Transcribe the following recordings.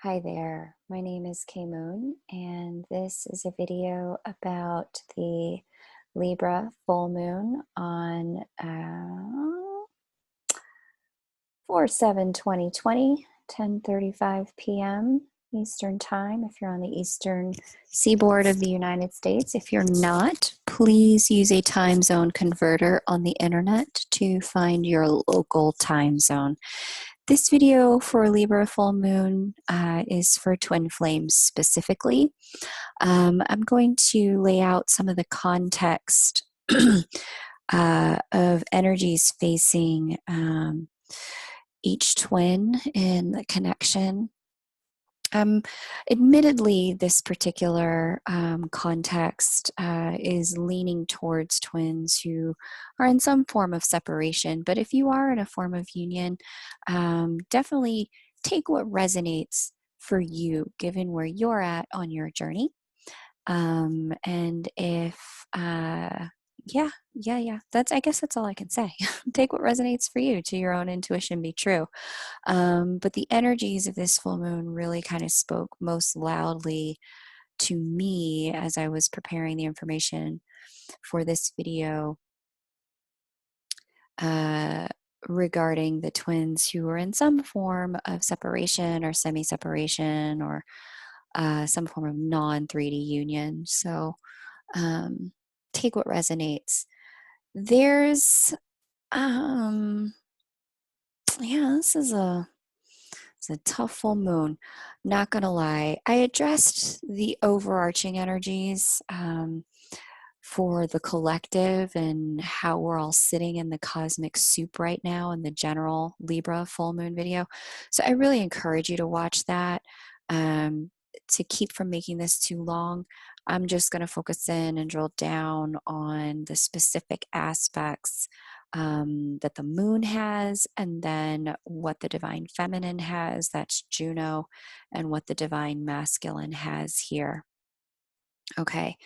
Hi there, my name is Kay Moon, and this is a video about the Libra full moon on 4/7/2020, 10:35 p.m. Eastern Time, if you're on the eastern seaboard of the United States. If you're not, please use a time zone converter on the internet to find your local time zone. This video for Libra full moon is for twin flames specifically. I'm going to lay out some of the context of energies facing each twin in the connection. Admittedly, this particular context is leaning towards twins who are in some form of separation. But if you are in a form of union, definitely take what resonates for you, given where you're at on your journey. And if, I guess that's all I can say. Take what resonates for you, to your own intuition be true. But the energies of this full moon really kind of spoke most loudly to me as I was preparing the information for this video regarding the twins who were in some form of separation or semi-separation or some form of non-3D union. So take what resonates. There's, this is it's a tough full moon. Not gonna lie, I addressed the overarching energies for the collective and how we're all sitting in the cosmic soup right now in the general Libra full moon video. So I really encourage you to watch that. To keep from making this too long, I'm just going to focus in and drill down on the specific aspects that the moon has, and then what the divine feminine has, that's Juno, and what the divine masculine has here. Okay,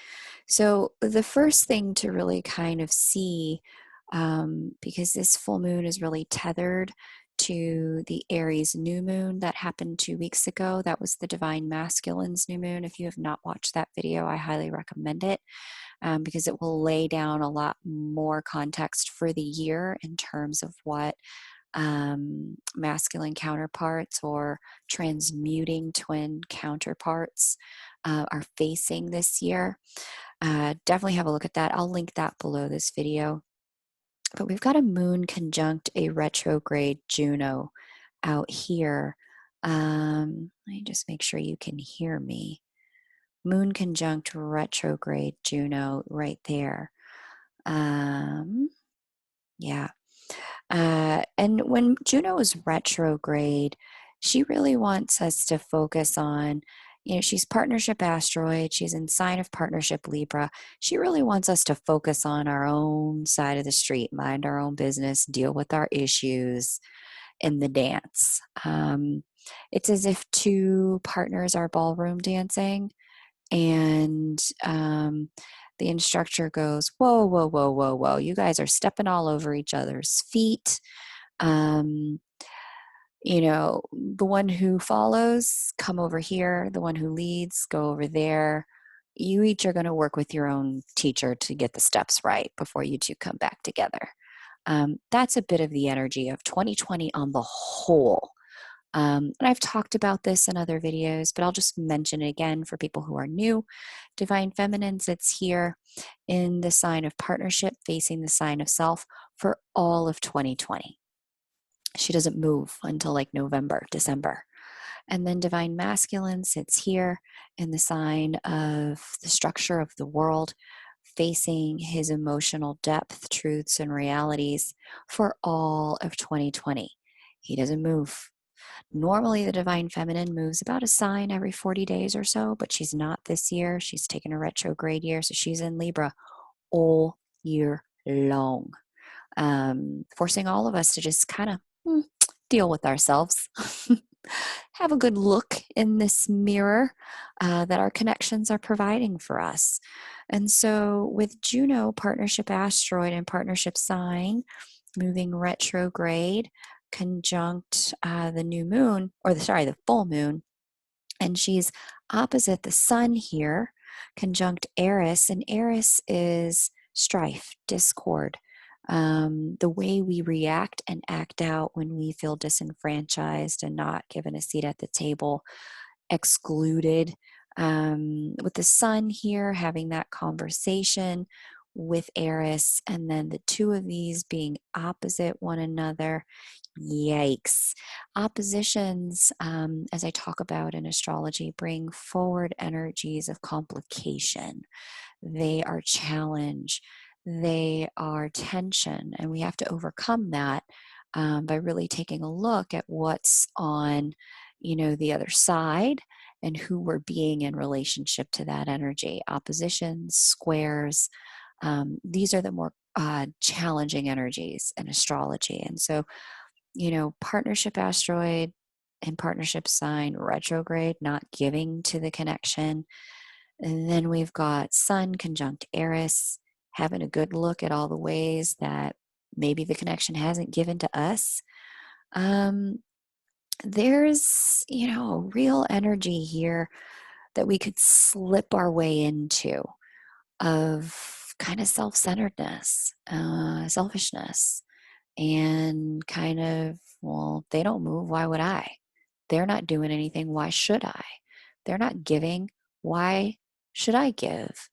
so the first thing to really kind of see, because this full moon is really tethered to the Aries new moon that happened 2 weeks ago. That was the divine masculine's new moon. If you have not watched that video, I highly recommend it. Because it will lay down a lot more context for the year in terms of what masculine counterparts or transmuting twin counterparts are facing this year. Definitely have a look at that. I'll link that below this video. But we've got a moon conjunct a retrograde Juno out here. Let me just make sure you can hear me. Moon conjunct retrograde Juno right there. Yeah. And when Juno is retrograde, she really wants us to focus on, she's partnership asteroid. She's in sign of partnership Libra. She really wants us to focus on our own side of the street, mind our own business, deal with our issues in the dance. It's as if two partners are ballroom dancing, and the instructor goes, whoa, whoa, whoa, whoa, whoa. You guys are stepping all over each other's feet. The one who follows, come over here. The one who leads, go over there. You each are going to work with your own teacher to get the steps right before you two come back together. That's a bit of the energy of 2020 on the whole. And I've talked about this in other videos, but I'll just mention it again for people who are new. Divine Feminine sits here in the sign of partnership, facing the sign of self for all of 2020. She doesn't move until like November, December. And then Divine Masculine sits here in the sign of the structure of the world, facing his emotional depth, truths, and realities for all of 2020. He doesn't move. Normally, the divine feminine moves about a sign every 40 days or so, but she's not this year. She's taken a retrograde year, so she's in Libra all year long, forcing all of us to just kind of deal with ourselves. Have a good look in this mirror that our connections are providing for us. And so, with Juno, partnership asteroid and partnership sign, moving retrograde, conjunct the new moon, the full moon, And she's opposite the sun here, conjunct Eros. And Eros is strife, discord, the way we react and act out when we feel disenfranchised and not given a seat at the table, excluded. With the sun here, having that conversation with Eris, and then the two of these being opposite one another. Yikes. Oppositions, as I talk about in astrology, bring forward energies of complication. They are challenge, they are tension, and we have to overcome that by really taking a look at what's on, the other side and who we're being in relationship to that energy. Oppositions, squares, these are the more challenging energies in astrology. And so, partnership asteroid and partnership sign retrograde, not giving to the connection. And then we've got Sun conjunct Eris, having a good look at all the ways that maybe the connection hasn't given to us. There's, real energy here that we could slip our way into of kind of self-centeredness, selfishness, and kind of, well, they don't move, why would I? They're not doing anything, why should I? They're not giving, why should I give?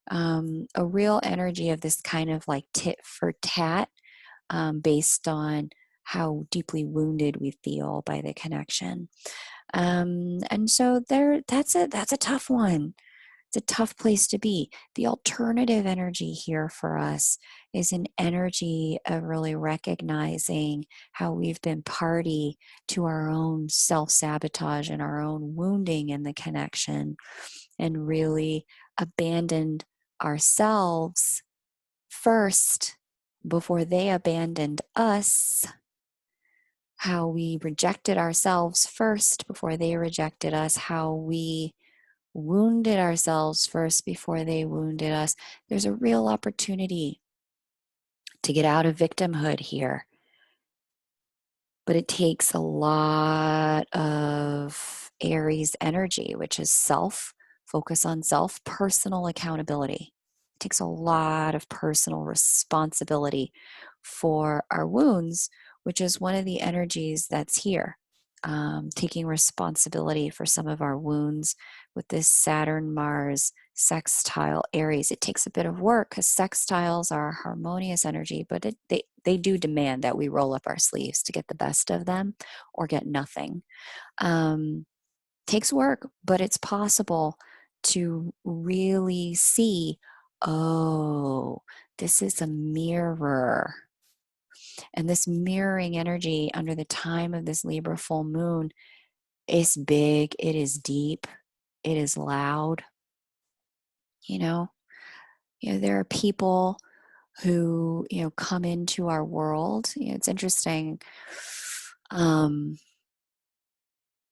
A real energy of this kind of like tit for tat, based on how deeply wounded we feel by the connection. And so that's a tough one. It's a tough place to be. The alternative energy here for us is an energy of really recognizing how we've been party to our own self-sabotage and our own wounding in the connection, and really abandoned ourselves first before they abandoned us. How we rejected ourselves first before they rejected us. How we wounded ourselves first before they wounded us. There's a real opportunity to get out of victimhood here. But it takes a lot of Aries energy, which is self, focus on self, personal accountability. It takes a lot of personal responsibility for our wounds, which is one of the energies that's here. Taking responsibility for some of our wounds with this Saturn Mars sextile Aries. It takes a bit of work because sextiles are harmonious energy, but they do demand that we roll up our sleeves to get the best of them or get nothing. Takes work, but it's possible to really see, oh, this is a mirror. And this mirroring energy under the time of this Libra full moon is big, it is deep, it is loud. There are people who, come into our world. It's interesting.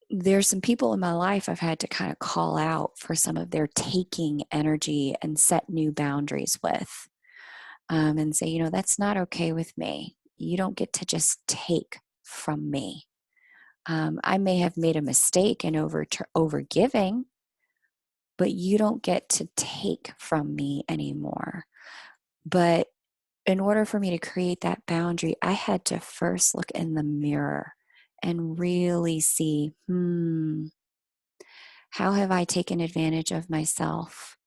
There's some people in my life I've had to kind of call out for some of their taking energy and set new boundaries with, and say, that's not okay with me. You don't get to just take from me. I may have made a mistake in over giving, but you don't get to take from me anymore. But in order for me to create that boundary, I had to first look in the mirror and really see, how have I taken advantage of myself,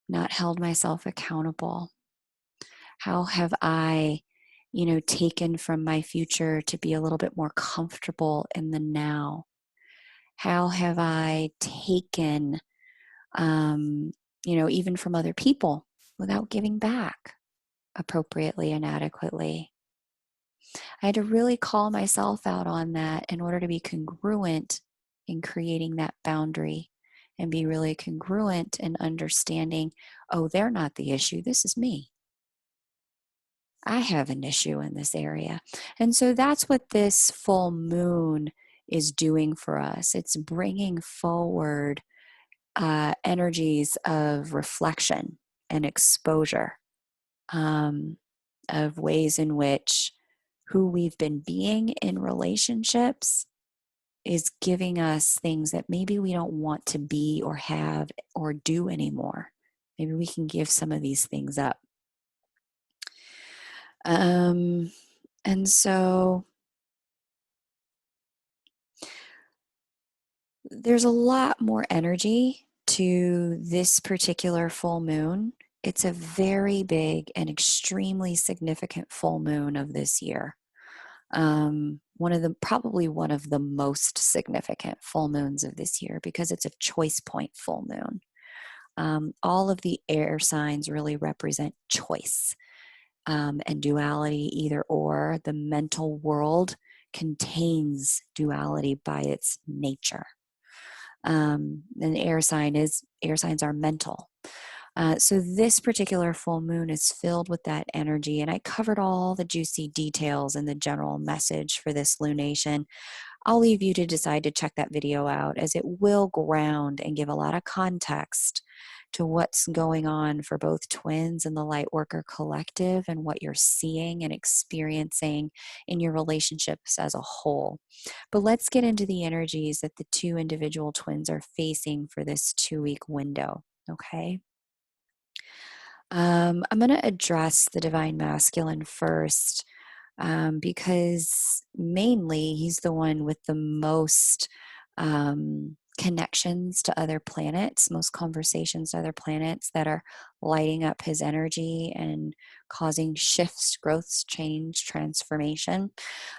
not held myself accountable? How have I, taken from my future to be a little bit more comfortable in the now? How have I taken, even from other people without giving back appropriately and adequately? I had to really call myself out on that in order to be congruent in creating that boundary and be really congruent in understanding, oh, they're not the issue. This is me. I have an issue in this area. And so that's what this full moon is doing for us. It's bringing forward energies of reflection and exposure, of ways in which who we've been being in relationships is giving us things that maybe we don't want to be or have or do anymore. Maybe we can give some of these things up. And so there's a lot more energy to this particular full moon. It's a very big and extremely significant full moon of this year. Probably one of the most significant full moons of this year because it's a choice point full moon. All of the air signs really represent choice and duality, either or. The mental world contains duality by its nature. And air signs are mental. So this particular full moon is filled with that energy, and I covered all the juicy details and the general message for this lunation. I'll leave you to decide to check that video out, as it will ground and give a lot of context to what's going on for both twins and the Lightworker Collective and what you're seeing and experiencing in your relationships as a whole. But let's get into the energies that the two individual twins are facing for this 2-week window, okay? I'm going to address the Divine Masculine first because mainly he's the one with the most connections to other planets, most conversations to other planets that are lighting up his energy and causing shifts, growths, change, transformation.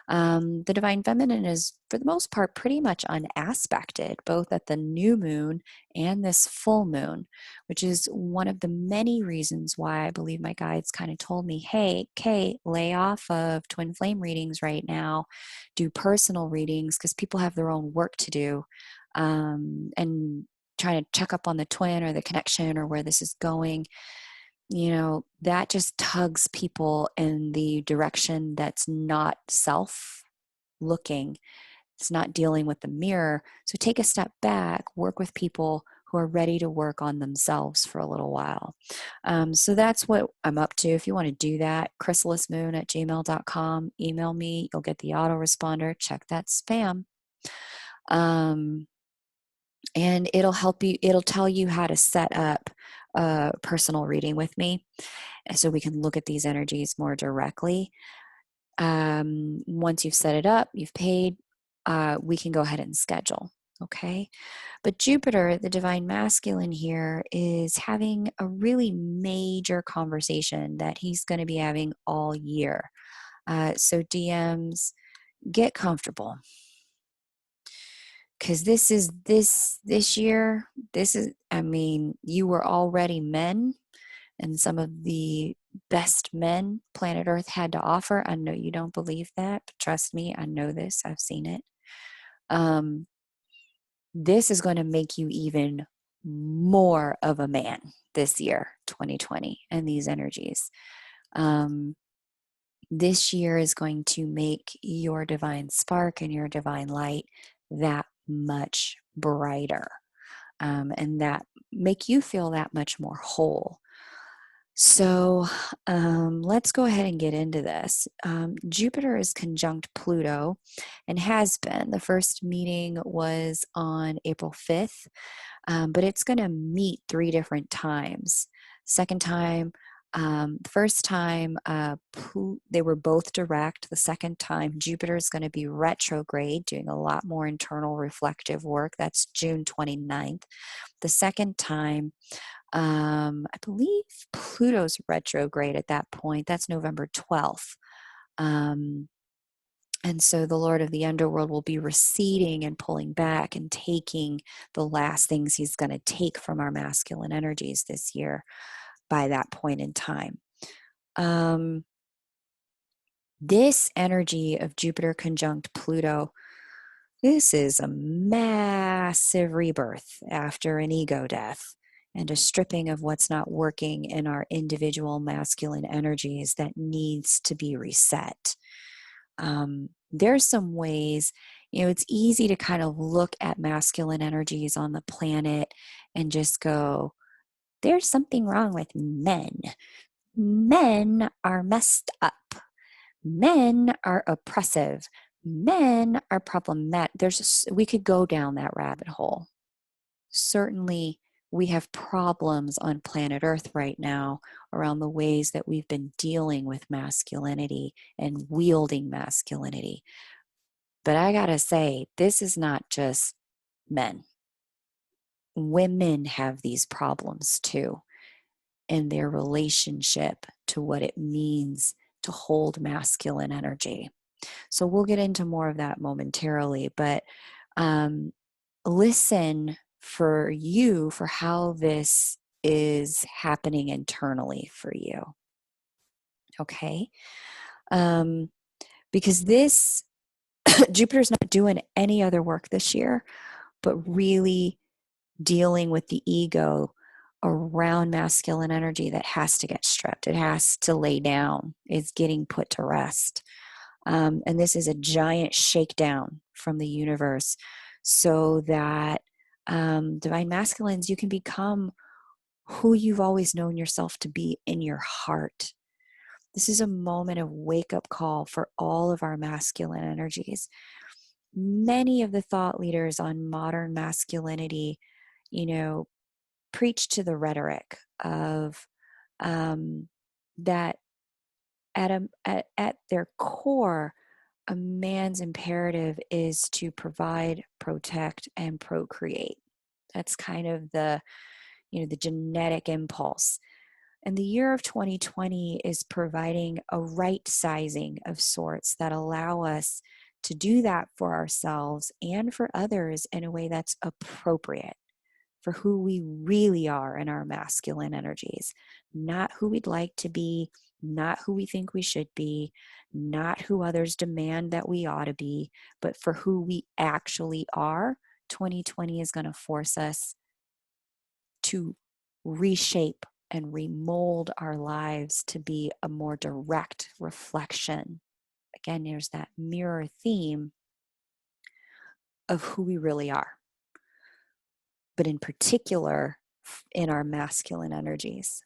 The Divine Feminine is, for the most part, pretty much unaspected, both at the new moon and this full moon, which is one of the many reasons why I believe my guides kind of told me, hey, Kate, lay off of twin flame readings right now, do personal readings, because people have their own work to do, and trying to check up on the twin or the connection or where this is going. That just tugs people in the direction that's not self looking. It's not dealing with the mirror. So take a step back, work with people who are ready to work on themselves for a little while. So that's what I'm up to. If you want to do that, chrysalismoon@gmail.com, email me. You'll get the autoresponder. Check that spam. And it'll help you. It'll tell you how to set up a personal reading with me so we can look at these energies more directly. Once you've set it up, you've paid, we can go ahead and schedule. Okay. But Jupiter, the Divine Masculine here, is having a really major conversation that he's going to be having all year. So DMs, get comfortable. Because this year, you were already men, and some of the best men planet Earth had to offer. I know you don't believe that, but trust me, I know this. I've seen it. This is going to make you even more of a man this year, 2020, and these energies. This year is going to make your divine spark and your divine light that much brighter, and that make you feel that much more whole. So let's go ahead and get into this. Jupiter is conjunct Pluto and has been. The first meeting was on April 5th, but it's going to meet 3 different times. Second time, first time, they were both direct. The second time, Jupiter is going to be retrograde, doing a lot more internal reflective work. That's June 29th. The second time, I believe Pluto's retrograde at that point. That's November 12th. And so the Lord of the Underworld will be receding and pulling back and taking the last things he's going to take from our masculine energies this year by that point in time. This energy of Jupiter conjunct Pluto, this is a massive rebirth after an ego death and a stripping of what's not working in our individual masculine energies that needs to be reset. There's some ways, it's easy to kind of look at masculine energies on the planet and just go, there's something wrong with men. Men are messed up. Men are oppressive. Men are problematic. We could go down that rabbit hole. Certainly, we have problems on planet Earth right now around the ways that we've been dealing with masculinity and wielding masculinity. But I gotta say, this is not just men. Women have these problems too in their relationship to what it means to hold masculine energy. So we'll get into more of that momentarily, but listen for you for how this is happening internally for you. Okay? Because this, Jupiter's not doing any other work this year, but really dealing with the ego around masculine energy that has to get stripped. It has to lay down. It's getting put to rest. And this is a giant shakedown from the universe so that divine masculines, you can become who you've always known yourself to be in your heart. This is a moment of wake up call for all of our masculine energies. Many of the thought leaders on modern masculinity, preach to the rhetoric of that at their core, a man's imperative is to provide, protect, and procreate. That's kind of the genetic impulse. And the year of 2020 is providing a right sizing of sorts that allow us to do that for ourselves and for others in a way that's appropriate for who we really are in our masculine energies, not who we'd like to be, not who we think we should be, not who others demand that we ought to be, but for who we actually are. 2020 is going to force us to reshape and remold our lives to be a more direct reflection. Again, there's that mirror theme of who we really are, but in particular in our masculine energies.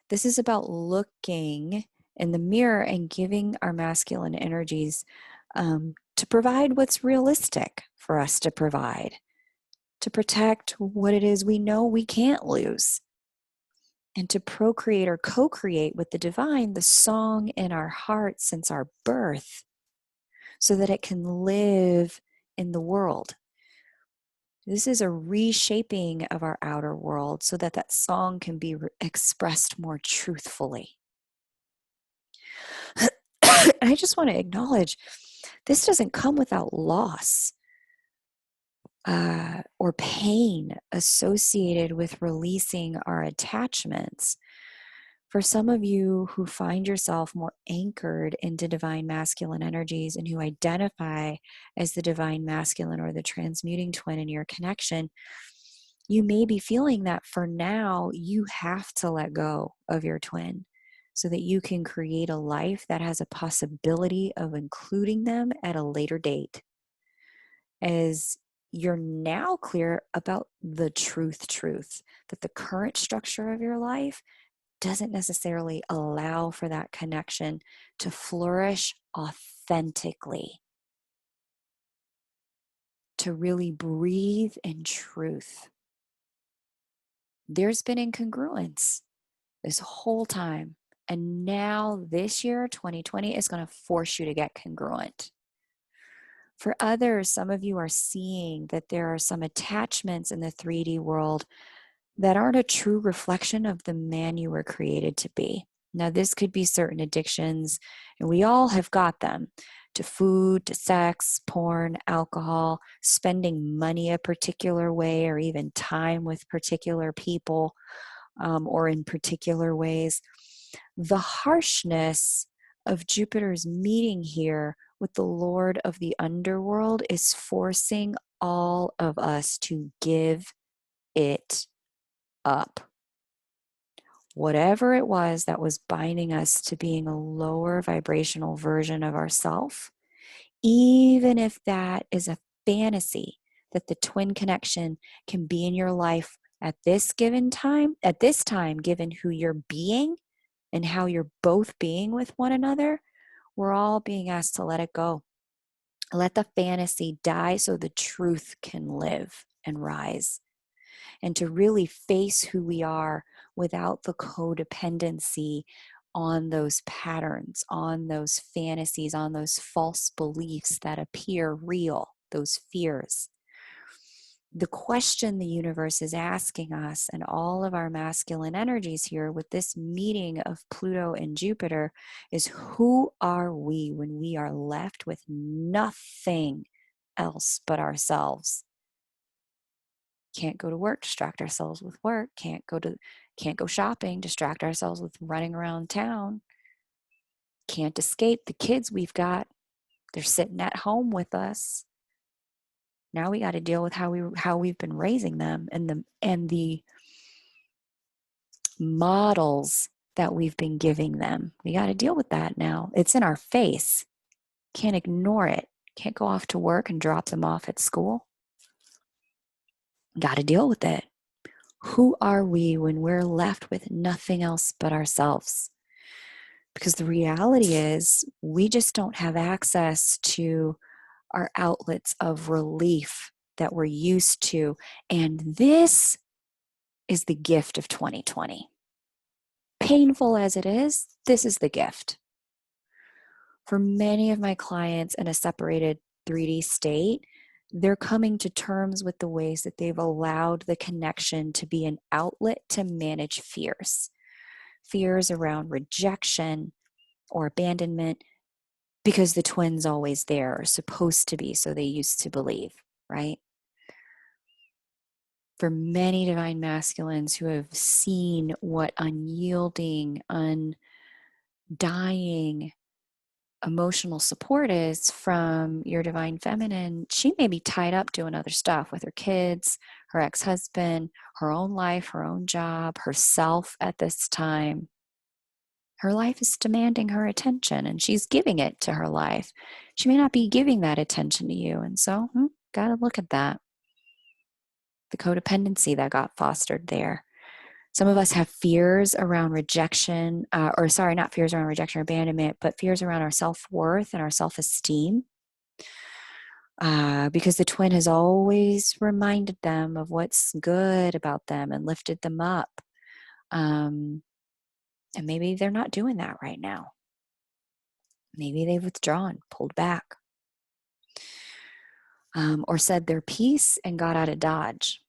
This is about looking in the mirror and giving our masculine energies to provide what's realistic for us to provide, to protect what it is we know we can't lose, and to procreate or co-create with the divine, the song in our heart since our birth, so that it can live in the world. This is a reshaping of our outer world so that that song can be expressed more truthfully. I just want to acknowledge this doesn't come without loss or pain associated with releasing our attachments. For some of you who find yourself more anchored into divine masculine energies and who identify as the divine masculine or the transmuting twin in your connection, you may be feeling that for now you have to let go of your twin so that you can create a life that has a possibility of including them at a later date. As you're now clear about the truth, that the current structure of your life doesn't necessarily allow for that connection to flourish authentically, to really breathe in truth. There's been incongruence this whole time. And now this year, 2020, is going to force you to get congruent. For others, some of you are seeing that there are some attachments in the 3D world that aren't a true reflection of the man you were created to be. Now, this could be certain addictions, and we all have got them, to food, to sex, porn, alcohol, spending money a particular way, or even time with particular people, or in particular ways. The harshness of Jupiter's meeting here with the Lord of the underworld is forcing all of us to give it up. Whatever it was that was binding us to being a lower vibrational version of ourself, even if that is a fantasy that the twin connection can be in your life at this time, given who you're being and how you're both being with one another, We're all being asked to let it go. Let the fantasy die so the truth can live and rise, and to really face who we are without the codependency on those patterns, on those fantasies, on those false beliefs that appear real, those fears. The question the universe is asking us, and all of our masculine energies here with this meeting of Pluto and Jupiter, is who are we when we are left with nothing else but ourselves? Can't go to work, distract ourselves with work. Can't go shopping, distract ourselves with running around town. Can't escape the kids we've got. They're sitting at home with us. Now we got to deal with how we've been raising them, and the models that we've been giving them. We got to deal with that now. It's in our face. Can't ignore it. Can't go off to work and drop them off at school. Got to deal with it. Who are we when we're left with nothing else but ourselves? Because the reality is, we just don't have access to our outlets of relief that we're used to. And this is the gift of 2020. Painful as it is, this is the gift. For many of my clients in a separated 3D state, they're coming to terms with the ways that they've allowed the connection to be an outlet to manage fears. Fears around rejection or abandonment, because the twin's always there, or supposed to be, so they used to believe, right? For many divine masculines who have seen what unyielding, undying emotional support is from your divine feminine, she may be tied up doing other stuff with her kids, her ex-husband, her own life, her own job, herself at this time. Her life is demanding her attention, and she's giving it to her life. She may not be giving that attention to you, and so got to look at that. The codependency that got fostered there. Some of us have fears around rejection, not fears around rejection or abandonment, but fears around our self-worth and our self-esteem. Because the twin has always reminded them of what's good about them and lifted them up. And maybe they're not doing that right now. Maybe they've withdrawn, pulled back, or said their piece and got out of Dodge.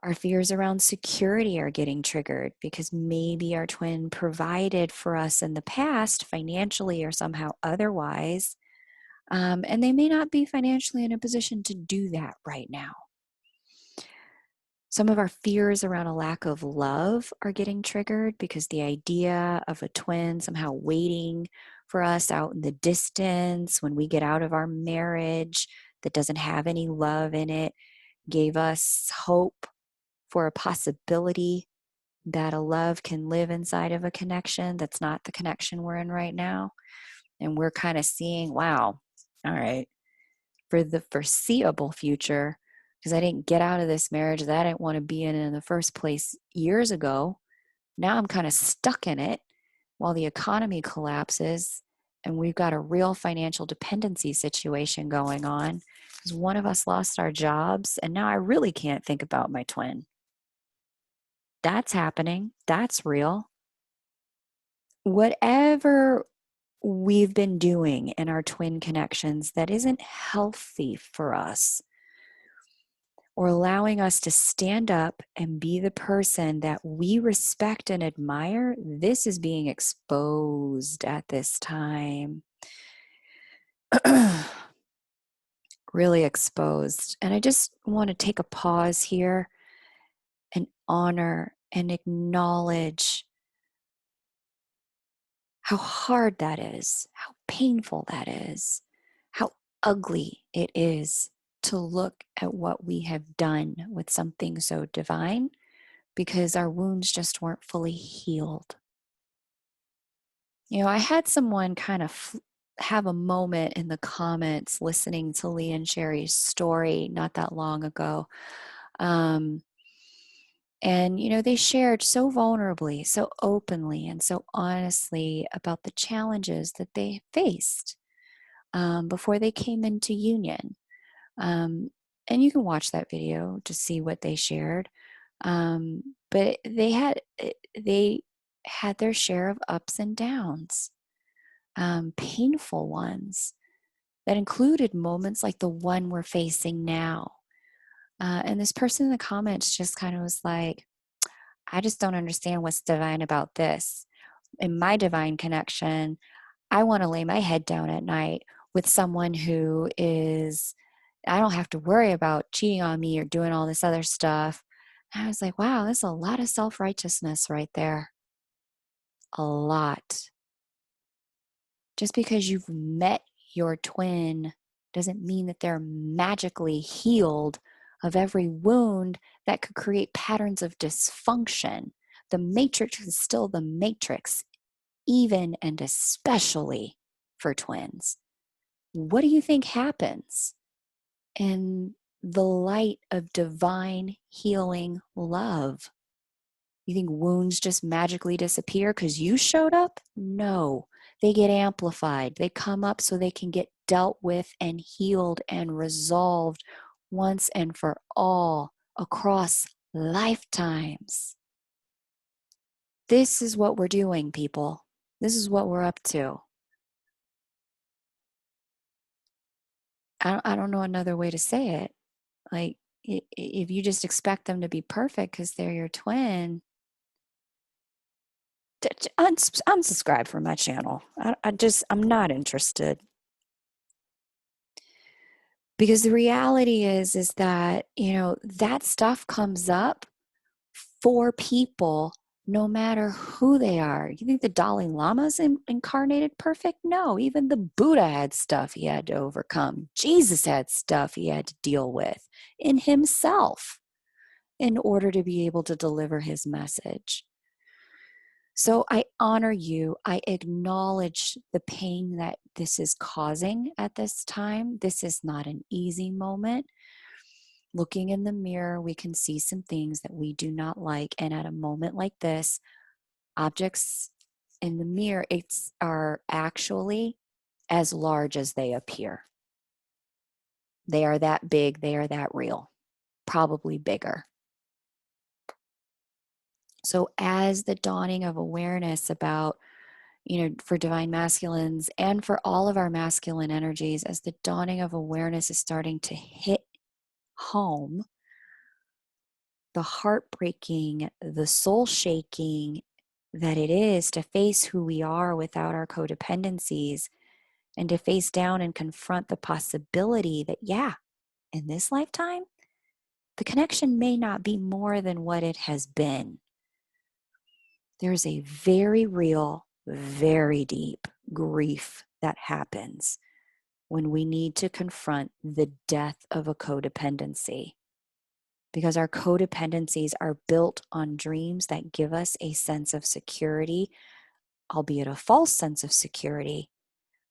Our fears around security are getting triggered because maybe our twin provided for us in the past, financially or somehow otherwise, and they may not be financially in a position to do that right now. Some of our fears around a lack of love are getting triggered because the idea of a twin somehow waiting for us out in the distance when we get out of our marriage that doesn't have any love in it gave us hope for a possibility that a love can live inside of a connection that's not the connection we're in right now. And we're kind of seeing, wow, all right, for the foreseeable future, because I didn't get out of this marriage that I didn't want to be in the first place years ago. Now I'm kind of stuck in it while the economy collapses and we've got a real financial dependency situation going on because one of us lost our jobs and now I really can't think about my twin. That's happening. That's real. Whatever we've been doing in our twin connections that isn't healthy for us, or allowing us to stand up and be the person that we respect and admire, this is being exposed at this time. Really exposed. And I just want to take a pause here and honor and acknowledge how hard that is, how painful that is, how ugly it is to look at what we have done with something so divine because our wounds just weren't fully healed. You know, I had someone kind of have a moment in the comments listening to Lee and Sherry's story not that long ago. And, you know, they shared so vulnerably, so openly, and so honestly about the challenges that they faced before they came into union. Um, and you can watch that video to see what they shared. But they had their share of ups and downs, painful ones that included moments like the one we're facing now. And this person in the comments just kind of was like, I just don't understand what's divine about this. In my divine connection, I want to lay my head down at night with someone who is, I don't have to worry about cheating on me or doing all this other stuff. And I was like, wow, there's a lot of self righteousness right there. A lot. Just because you've met your twin doesn't mean that they're magically healed of every wound that could create patterns of dysfunction. The matrix is still the matrix, even and especially for twins. What do you think happens in the light of divine healing love? You think wounds just magically disappear because you showed up? No, they get amplified. They come up so they can get dealt with and healed and resolved once and for all across lifetimes. This is what we're doing, people. This is what we're up to. I don't know another way to say it. Like, if you just expect them to be perfect because they're your twin, unsubscribe from my channel. I'm not interested. Because the reality is that, you know, that stuff comes up for people no matter who they are. You think the Dalai Lama's incarnated perfect? No, even the Buddha had stuff he had to overcome. Jesus had stuff he had to deal with in himself in order to be able to deliver his message. So I honor you. I acknowledge the pain that this is causing at this time. This is not an easy moment. Looking in the mirror, we can see some things that we do not like. And at a moment like this, objects in the mirror are actually as large as they appear. They are that big, they are that real, probably bigger. So as the dawning of awareness about, you know, for divine masculines and for all of our masculine energies, as the dawning of awareness is starting to hit home, the heartbreaking, the soul shaking that it is to face who we are without our codependencies, and to face down and confront the possibility that, yeah, in this lifetime, the connection may not be more than what it has been. There's a very real, very deep grief that happens when we need to confront the death of a codependency. Because our codependencies are built on dreams that give us a sense of security, albeit a false sense of security,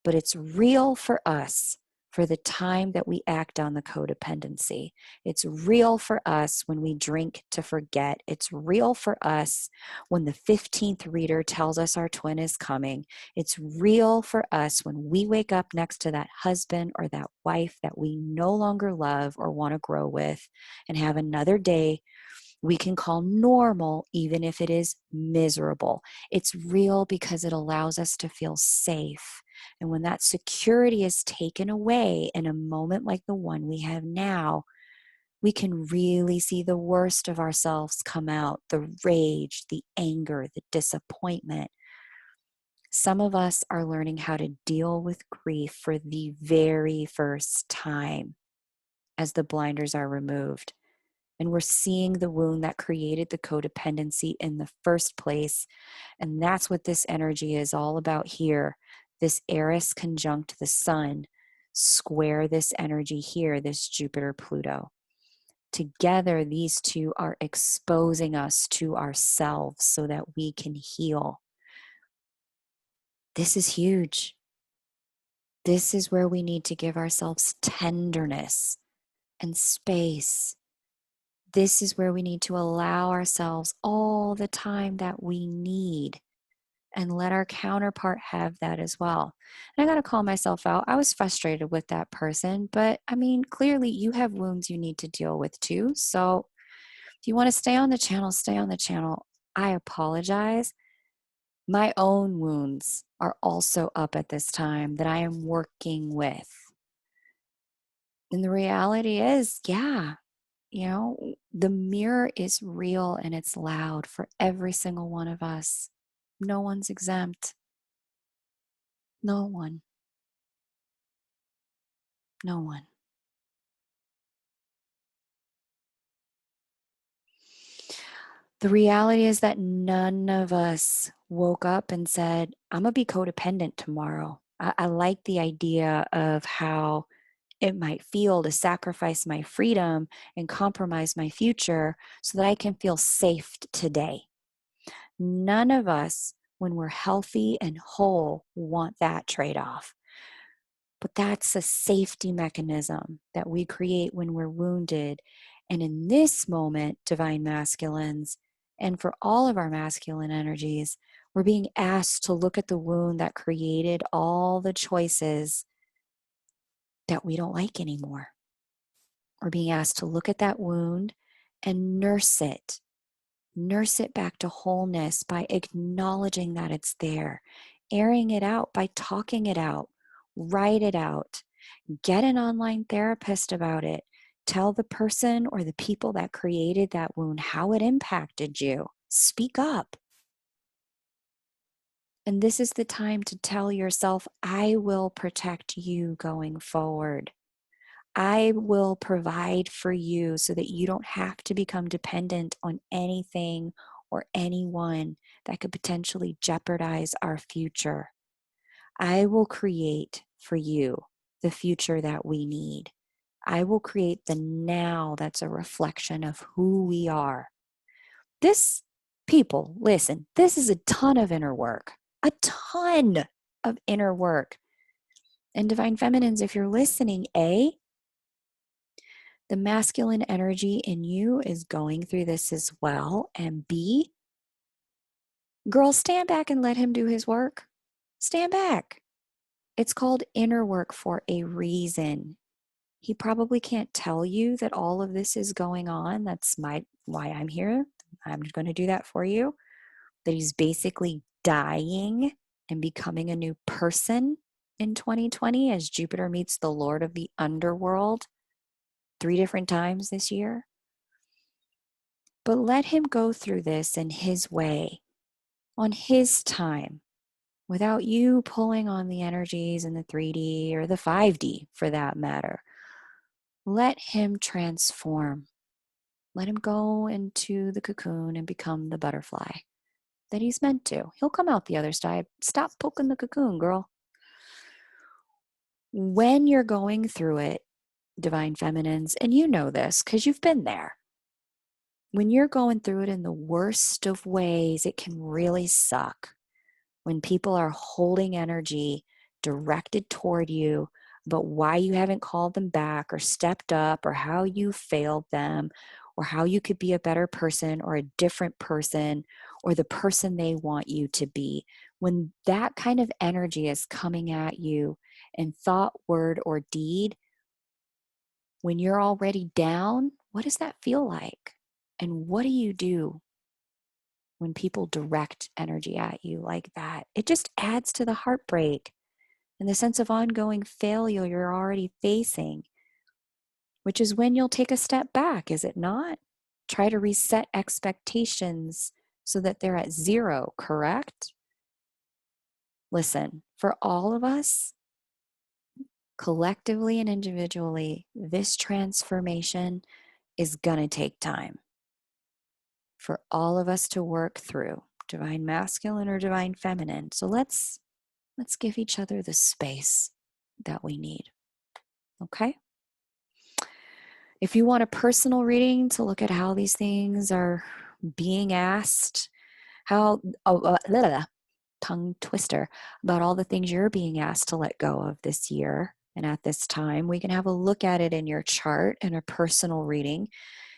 but it's real for us for the time that we act on the codependency. It's real for us when we drink to forget. It's real for us when the 15th reader tells us our twin is coming. It's real for us when we wake up next to that husband or that wife that we no longer love or want to grow with and have another day we can call normal, even if it is miserable. It's real because it allows us to feel safe. And when that security is taken away in a moment like the one we have now, we can really see the worst of ourselves come out, the rage, the anger, the disappointment. Some of us are learning how to deal with grief for the very first time as the blinders are removed. And we're seeing the wound that created the codependency in the first place. And that's what this energy is all about here. This Eros conjunct the sun, square this energy here, this Jupiter-Pluto. Together, these two are exposing us to ourselves so that we can heal. This is huge. This is where we need to give ourselves tenderness and space. this is where we need to allow ourselves all the time that we need and let our counterpart have that as well. And I got to call myself out. I was frustrated with that person, but I mean, clearly you have wounds you need to deal with too. So if you want to stay on the channel, stay on the channel. I apologize. My own wounds are also up at this time that I am working with. And the reality is, yeah, the mirror is real and it's loud for every single one of us. No one's exempt. No one. No one. The reality is that none of us woke up and said, I'm going to be codependent tomorrow. I like the idea of how it might feel to sacrifice my freedom and compromise my future so that I can feel safe today. None of us, when we're healthy and whole, want that trade off. But that's a safety mechanism that we create when we're wounded. And in this moment, divine masculines, and for all of our masculine energies, we're being asked to look at the wound that created all the choices that we don't like anymore. We're being asked to look at that wound and nurse it back to wholeness by acknowledging that it's there, airing it out by talking it out, write it out, get an online therapist about it, tell the person or the people that created that wound how it impacted you, speak up. And this is the time to tell yourself, I will protect you going forward. I will provide for you so that you don't have to become dependent on anything or anyone that could potentially jeopardize our future. I will create for you the future that we need. I will create the now that's a reflection of who we are. This, people, listen, this is a ton of inner work, a ton of inner work. And divine feminines, if you're listening, the masculine energy in you is going through this as well. And B, girls, stand back and let him do his work. Stand back. It's called inner work for a reason. He probably can't tell you that all of this is going on. That's why I'm here. I'm going to do that for you. That he's basically dying and becoming a new person in 2020 as Jupiter meets the Lord of the underworld 3 different times this year. But let him go through this in his way, on his time, without you pulling on the energies in the 3D or the 5D for that matter. Let him transform. Let him go into the cocoon and become the butterfly that he's meant to. He'll come out the other side. Stop poking the cocoon, girl. When you're going through it, divine feminines, and you know this because you've been there. When you're going through it in the worst of ways, it can really suck. When people are holding energy directed toward you, but why you haven't called them back or stepped up or how you failed them or how you could be a better person or a different person or the person they want you to be. When that kind of energy is coming at you in thought, word, or deed, when you're already down, what does that feel like? And what do you do when people direct energy at you like that? It just adds to the heartbreak and the sense of ongoing failure you're already facing, which is when you'll take a step back, is it not? Try to reset expectations so that they're at 0, correct? Listen, for all of us, collectively and individually, this transformation is going to take time for all of us to work through, divine masculine or divine feminine. So let's give each other the space that we need. Okay? If you want a personal reading to look at how these things are being asked, tongue twister, about all the things you're being asked to let go of this year and at this time, we can have a look at it in your chart and a personal reading.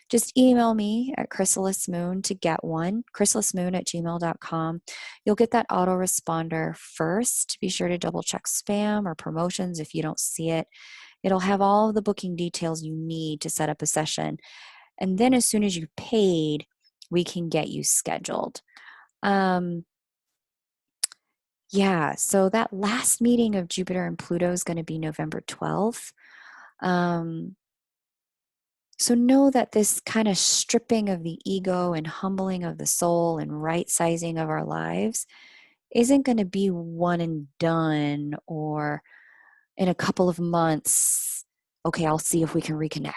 just email me at chrysalismoon to get one, chrysalismoon@gmail.com. You'll get that autoresponder first. Be sure to double check spam or promotions if you don't see it. It'll have all of the booking details you need to set up a session. And then as soon as you've paid, we can get you scheduled. Yeah, so that last meeting of Jupiter and Pluto is going to be November 12th. So know that this kind of stripping of the ego and humbling of the soul and right sizing of our lives isn't going to be one and done, or in a couple of months, okay, I'll see if we can reconnect.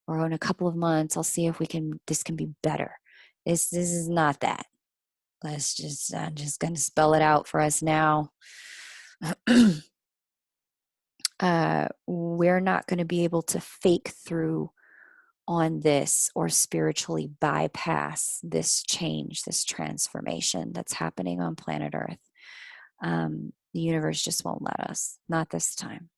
Or in a couple of months, I'll see if this can be better. This is not that. I'm just going to spell it out for us now. We're not going to be able to fake through on this or spiritually bypass this change, this transformation that's happening on planet Earth. The universe just won't let us, not this time.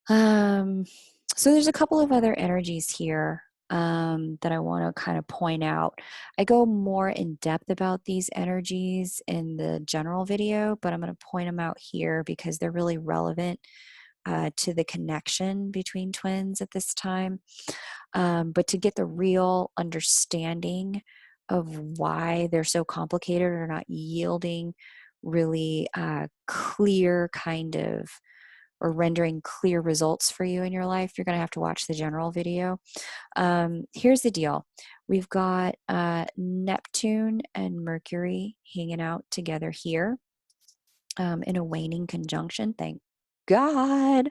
So there's a couple of other energies here that I want to kind of point out. I go more in depth about these energies in the general video, but I'm going to point them out here because they're really relevant to the connection between twins at this time. But to get the real understanding of why they're so complicated or not yielding really clear kind of, or rendering clear results for you in your life, you're going to have to watch the general video. Here's the deal. We've got Neptune and Mercury hanging out together here in a waning conjunction. Thank God.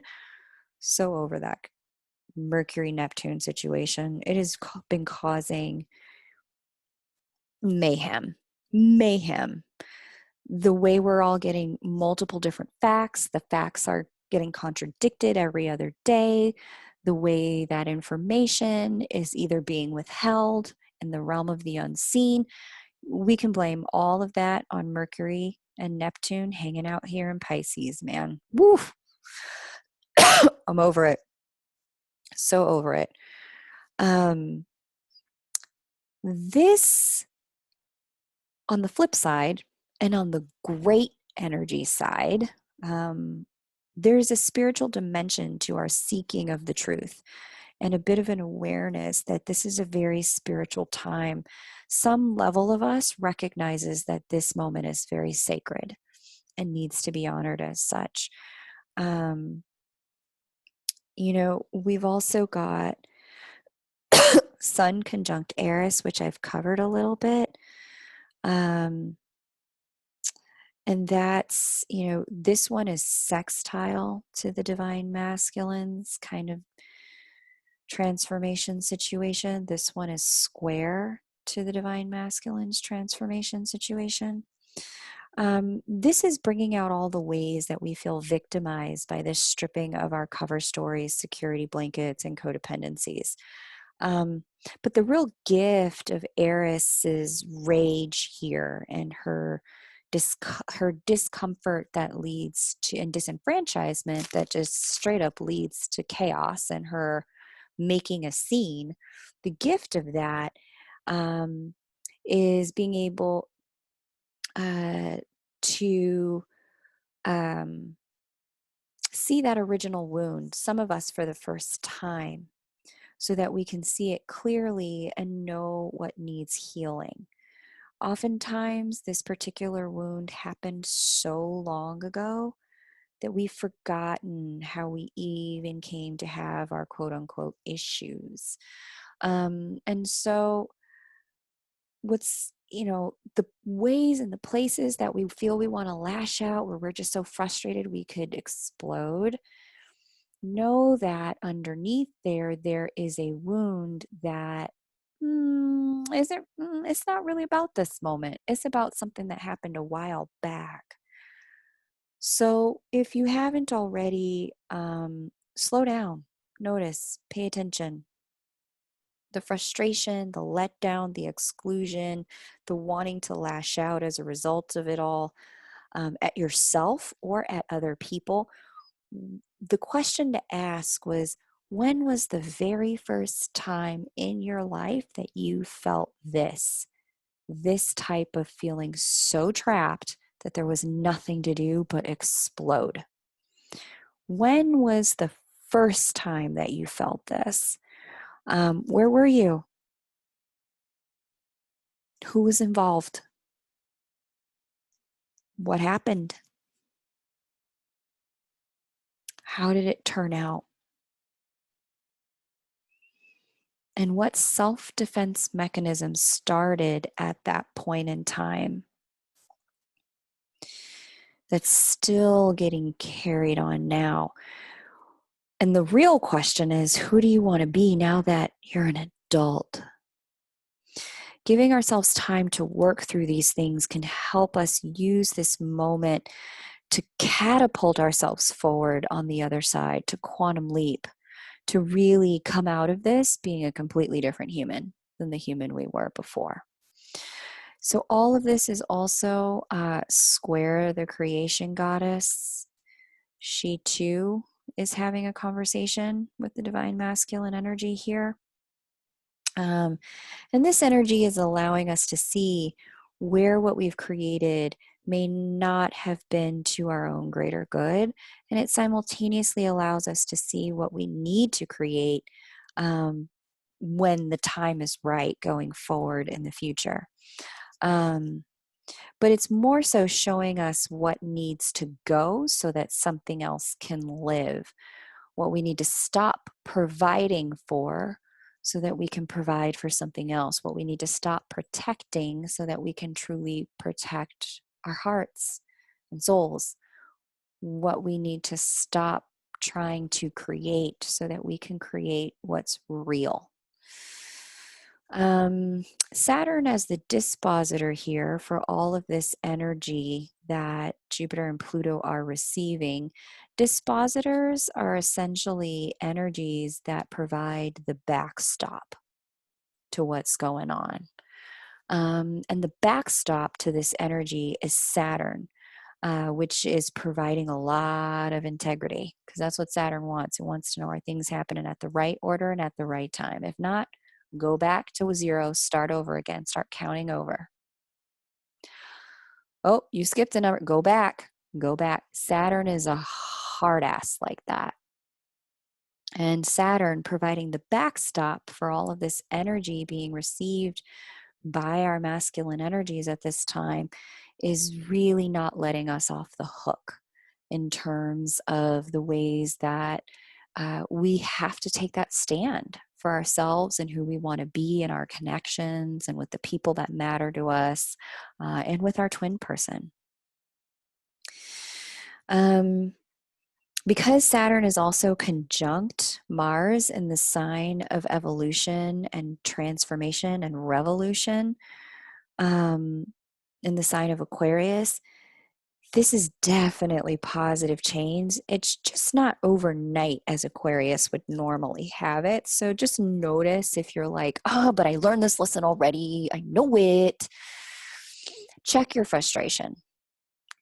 So over that Mercury-Neptune situation. It has been causing mayhem. The way we're all getting multiple different facts, the facts are getting contradicted every other day. The way that information is either being withheld in the realm of the unseen. We can blame all of that on Mercury and Neptune hanging out here in Pisces, man. Woof. I'm over it. So over it. This, on the flip side, and on the great energy side, there's a spiritual dimension to our seeking of the truth and a bit of an awareness that this is a very spiritual time. Some level of us recognizes that this moment is very sacred and needs to be honored as such. We've also got Sun conjunct Eros, which I've covered a little bit. And that's, this one is sextile to the divine masculines kind of transformation situation. This one is square to the divine masculines transformation situation. This is bringing out all the ways that we feel victimized by this stripping of our cover stories, security blankets, and codependencies. But the real gift of Eris's rage here and her discomfort that leads to, and disenfranchisement that just straight up leads to chaos and her making a scene, the gift of that is being able to see that original wound, some of us for the first time, so that we can see it clearly and know what needs healing. Oftentimes, this particular wound happened so long ago that we've forgotten how we even came to have our quote unquote issues. And so, what's, the ways and the places that we feel we want to lash out, where we're just so frustrated we could explode, know that underneath there is a wound that it's not really about this moment. It's about something that happened a while back. So if you haven't already, slow down, notice, pay attention. The frustration, the letdown, the exclusion, the wanting to lash out as a result of it all, at yourself or at other people. The question to ask was, When was the very first time in your life that you felt this type of feeling so trapped that there was nothing to do but explode? When was the first time that you felt this? Where were you? Who was involved? What happened? How did it turn out? And what self-defense mechanisms started at that point in time that's still getting carried on now? And the real question is, who do you want to be now that you're an adult? Giving ourselves time to work through these things can help us use this moment to catapult ourselves forward on the other side, to quantum leap, to really come out of this being a completely different human than the human we were before. So all of this is also square the creation goddess. She too is having a conversation with the divine masculine energy here. And this energy is allowing us to see where what we've created may not have been to our own greater good. And it simultaneously allows us to see what we need to create when the time is right going forward in the future. But it's more so showing us what needs to go so that something else can live, what we need to stop providing for so that we can provide for something else, what we need to stop protecting so that we can truly protect our hearts and souls, what we need to stop trying to create so that we can create what's real. Saturn as the dispositor here for all of this energy that Jupiter and Pluto are receiving. Dispositors are essentially energies that provide the backstop to what's going on. And the backstop to this energy is Saturn, which is providing a lot of integrity, because that's what Saturn wants. It wants to know are things happening at the right order and at the right time. If not, go back to 0, start over again, start counting over. Oh, you skipped a number, go back, go back. Saturn is a hard ass like that. And Saturn providing the backstop for all of this energy being received by our masculine energies at this time is really not letting us off the hook in terms of the ways that we have to take that stand for ourselves and who we want to be in our connections and with the people that matter to us and with our twin person. Because Saturn is also conjunct Mars in the sign of evolution and transformation and revolution, in the sign of Aquarius, this is definitely positive change. It's just not overnight as Aquarius would normally have it. So just notice if you're like, oh, but I learned this lesson already. I know it. Check your frustration,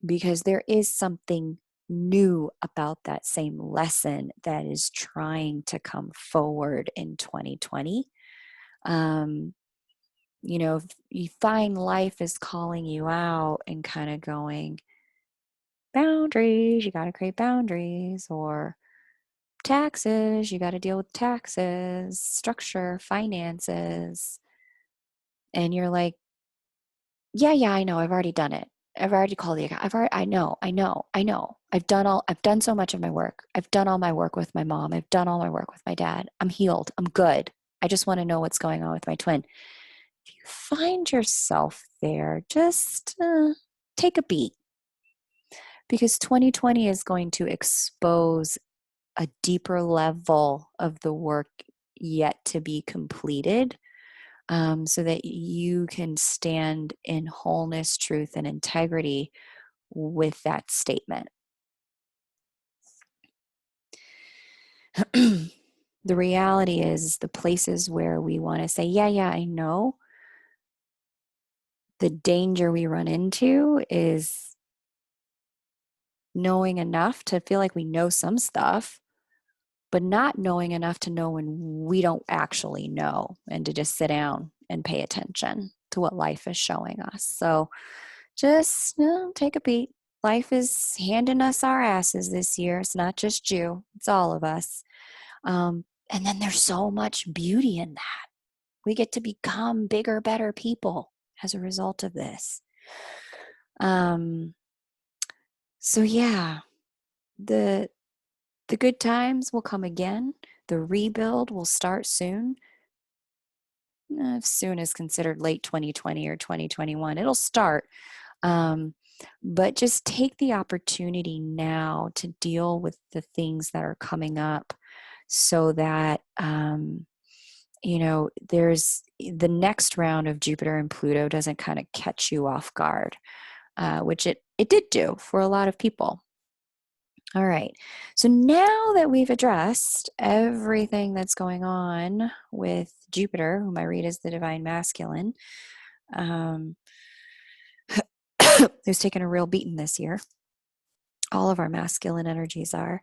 because there is something new about that same lesson that is trying to come forward in 2020. You know, if you find life is calling you out and kind of going, boundaries, you got to create boundaries, or taxes, you got to deal with taxes, structure, finances. And you're like, yeah, I know, I've already done it. I've already called the account. I know. I've done so much of my work. I've done all my work with my mom. I've done all my work with my dad. I'm healed. I'm good. I just want to know what's going on with my twin. If you find yourself there, just take a beat, because 2020 is going to expose a deeper level of the work yet to be completed, so that you can stand in wholeness, truth, and integrity with that statement. The reality is the places where we want to say, yeah, I know. The danger we run into is knowing enough to feel like we know some stuff, but not knowing enough to know when we don't actually know, and to just sit down and pay attention to what life is showing us. So just take a beat. Life is handing us our asses this year. It's not just you, it's all of us. And then there's so much beauty in that. We get to become bigger, better people as a result of this. So yeah, the good times will come again. The rebuild will start soon. If soon is considered late 2020 or 2021, it'll start. But just take the opportunity now to deal with the things that are coming up, so that there's the next round of Jupiter and Pluto doesn't kind of catch you off guard, which it did do for a lot of people. All right. So now that we've addressed everything that's going on with Jupiter, whom I read as the divine masculine, who's taken a real beating this year. All of our masculine energies are.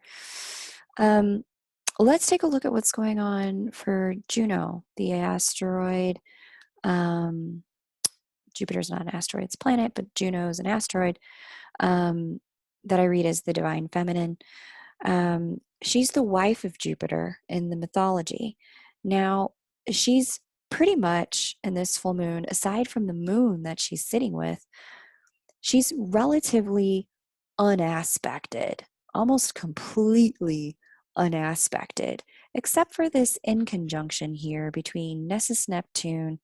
Let's take a look at what's going on for Juno, the asteroid. Jupiter's not an asteroid, it's a planet, but Juno is an asteroid that I read as the divine feminine. She's the wife of Jupiter in the mythology. Now, she's pretty much in this full moon, aside from the moon that she's sitting with, she's relatively unaspected, almost completely unaspected, except for this in conjunction here between Nessus Neptune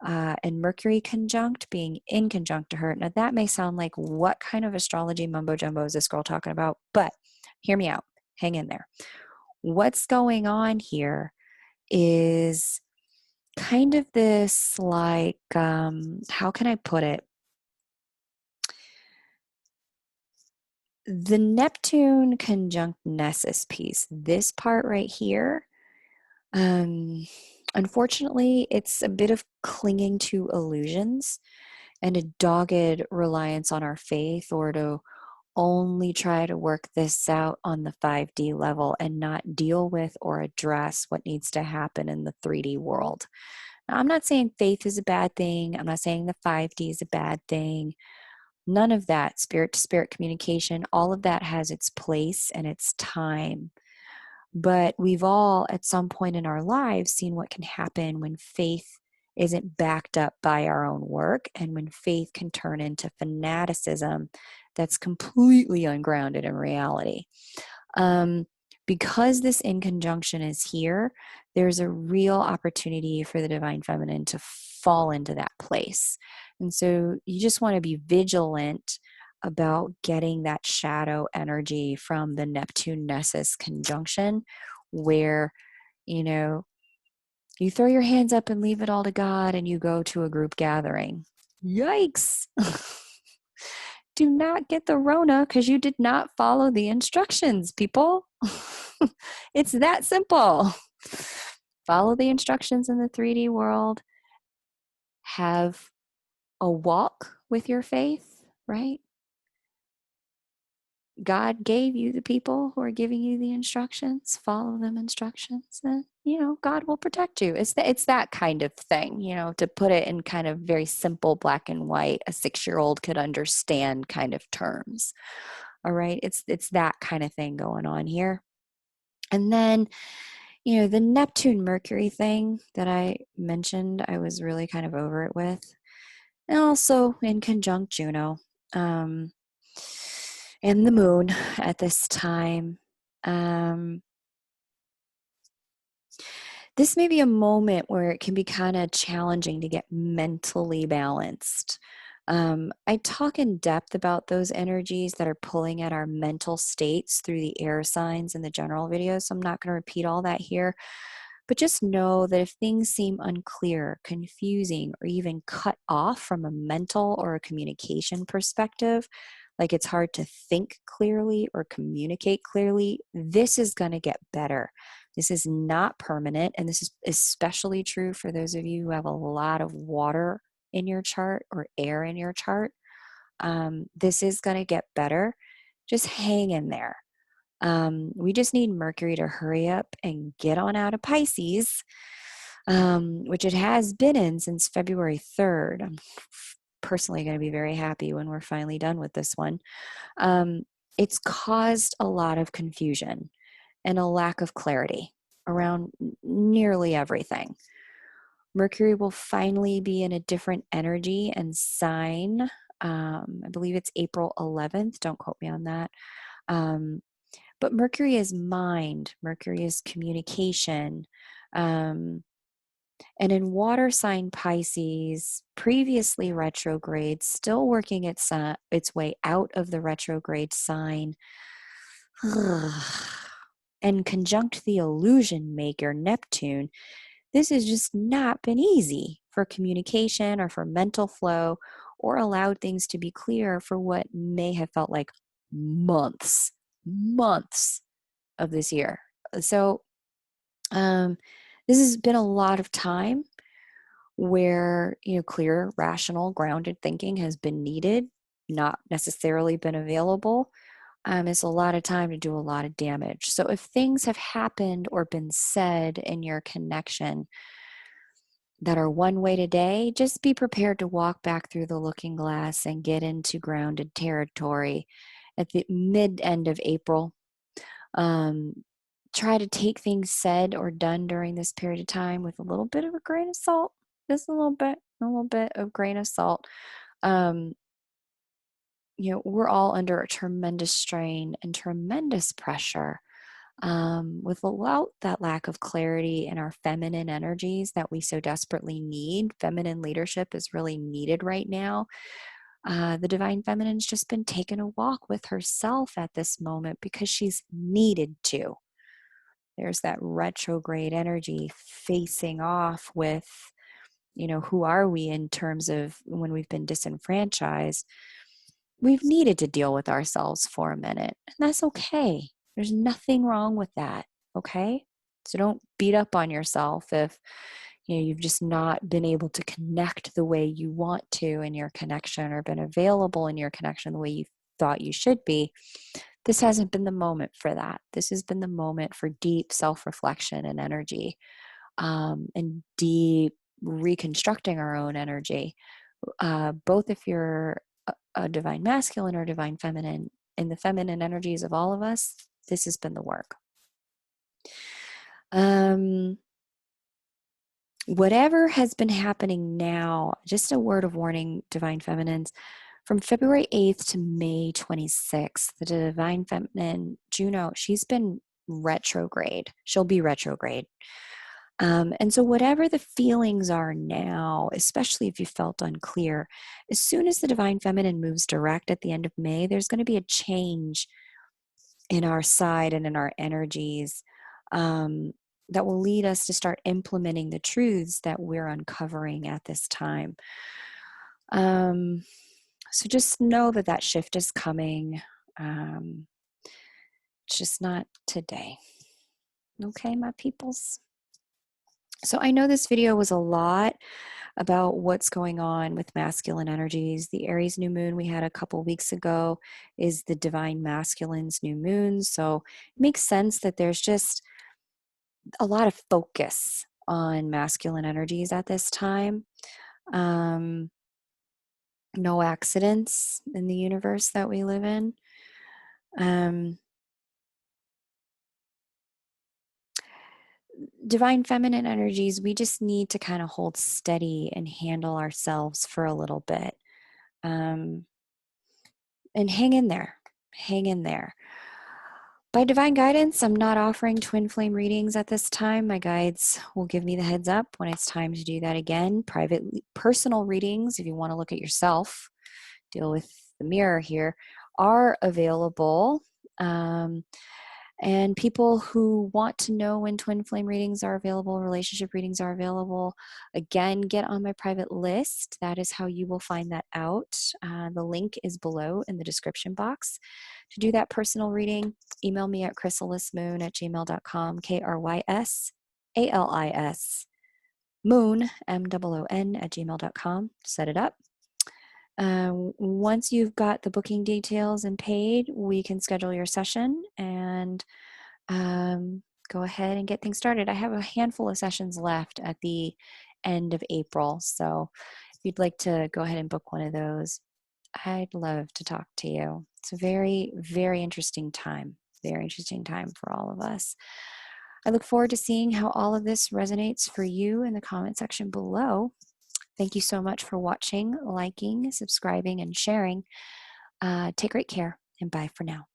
and Mercury conjunct being in conjunct to her. Now, that may sound like, what kind of astrology mumbo jumbo is this girl talking about? But hear me out. Hang in there. What's going on here is kind of this, like, how can I put it? The Neptune conjunct Nessus piece, this part right here, unfortunately, it's a bit of clinging to illusions and a dogged reliance on our faith, or to only try to work this out on the 5D level and not deal with or address what needs to happen in the 3D world. Now, I'm not saying faith is a bad thing. I'm not saying the 5D is a bad thing. None of that. Spirit to spirit communication, all of that has its place and its time. But we've all, at some point in our lives, seen what can happen when faith isn't backed up by our own work, and when faith can turn into fanaticism that's completely ungrounded in reality. Because this in conjunction is here, there's a real opportunity for the divine feminine to fall into that place. And so you just want to be vigilant about getting that shadow energy from the Neptune Nessus conjunction, where, you throw your hands up and leave it all to God, and you go to a group gathering. Yikes! Do not get the Rona because you did not follow the instructions, people. It's that simple. Follow the instructions in the 3D world. Have a walk with your faith, right? God gave you the people who are giving you the instructions. Follow them instructions, and God will protect you. It's that kind of thing, to put it in kind of very simple black and white, a 6-year-old could understand kind of terms. All right, it's that kind of thing going on here. And then, the Neptune Mercury thing that I mentioned, I was really kind of over it with, and also in conjunct Juno. And the moon at this time. This may be a moment where it can be kind of challenging to get mentally balanced. I talk in depth about those energies that are pulling at our mental states through the air signs in the general video, so I'm not going to repeat all that here. But just know that if things seem unclear, confusing, or even cut off from a mental or a communication perspective, like it's hard to think clearly or communicate clearly, this is going to get better. This is not permanent, and this is especially true for those of you who have a lot of water in your chart or air in your chart. This is going to get better. Just hang in there. We just need Mercury to hurry up and get on out of Pisces, which it has been in since February 3rd. I'm personally going to be very happy when we're finally done with this one. It's caused a lot of confusion and a lack of clarity around nearly everything. Mercury will finally be in a different energy and sign. I believe it's April 11th. Don't quote me on that. But Mercury is mind, Mercury is communication. And in water sign Pisces, previously retrograde, still working its way out of the retrograde sign, and conjunct the illusion maker, Neptune, this has just not been easy for communication or for mental flow or allowed things to be clear for what may have felt like months of this year. So this has been a lot of time where, clear, rational, grounded thinking has been needed, not necessarily been available. It's a lot of time to do a lot of damage. So if things have happened or been said in your connection that are one way today, just be prepared to walk back through the looking glass and get into grounded territory at the mid-end of April. Try to take things said or done during this period of time with a little bit of a grain of salt, just a little bit of grain of salt. We're all under a tremendous strain and tremendous pressure without that lack of clarity in our feminine energies that we so desperately need. Feminine leadership is really needed right now. The divine feminine's just been taking a walk with herself at this moment because she's needed to. There's that retrograde energy facing off with, who are we in terms of when we've been disenfranchised. We've needed to deal with ourselves for a minute, and that's okay. There's nothing wrong with that, okay? So don't beat up on yourself if you've just not been able to connect the way you want to in your connection or been available in your connection the way you thought you should be. This hasn't been the moment for that. This has been the moment for deep self-reflection and energy, and deep reconstructing our own energy. Both if you're a divine masculine or divine feminine, in the feminine energies of all of us, this has been the work. Whatever has been happening now, just a word of warning, divine feminines, from February 8th to May 26th, the divine feminine, Juno, she's been retrograde. She'll be retrograde. And so whatever the feelings are now, especially if you felt unclear, as soon as the divine feminine moves direct at the end of May, there's going to be a change in our side and in our energies that will lead us to start implementing the truths that we're uncovering at this time. So just know that shift is coming. It's just not today. Okay, my peoples? So I know this video was a lot about what's going on with masculine energies. The Aries new moon we had a couple weeks ago is the divine masculine's new moon. So it makes sense that there's just a lot of focus on masculine energies at this time. No accidents in the universe that we live in. Divine feminine energies, we just need to kind of hold steady and handle ourselves for a little bit. And hang in there. Hang in there. By divine guidance, I'm not offering twin flame readings at this time. My guides will give me the heads up when it's time to do that again. Private, personal readings, if you want to look at yourself, deal with the mirror here, are available. And people who want to know when twin flame readings are available, relationship readings are available, again, get on my private list. That is how you will find that out. The link is below in the description box. To do that personal reading, email me at chrysalismoon@gmail.com, KRYSALIS, moon, MOON, @gmail.com. Set it up. Once you've got the booking details and paid, we can schedule your session and go ahead and get things started. I have a handful of sessions left at the end of April. So if you'd like to go ahead and book one of those, I'd love to talk to you. It's a very, very interesting time. Very interesting time for all of us. I look forward to seeing how all of this resonates for you in the comment section below. Thank you so much for watching, liking, subscribing, and sharing. Take great care, and bye for now.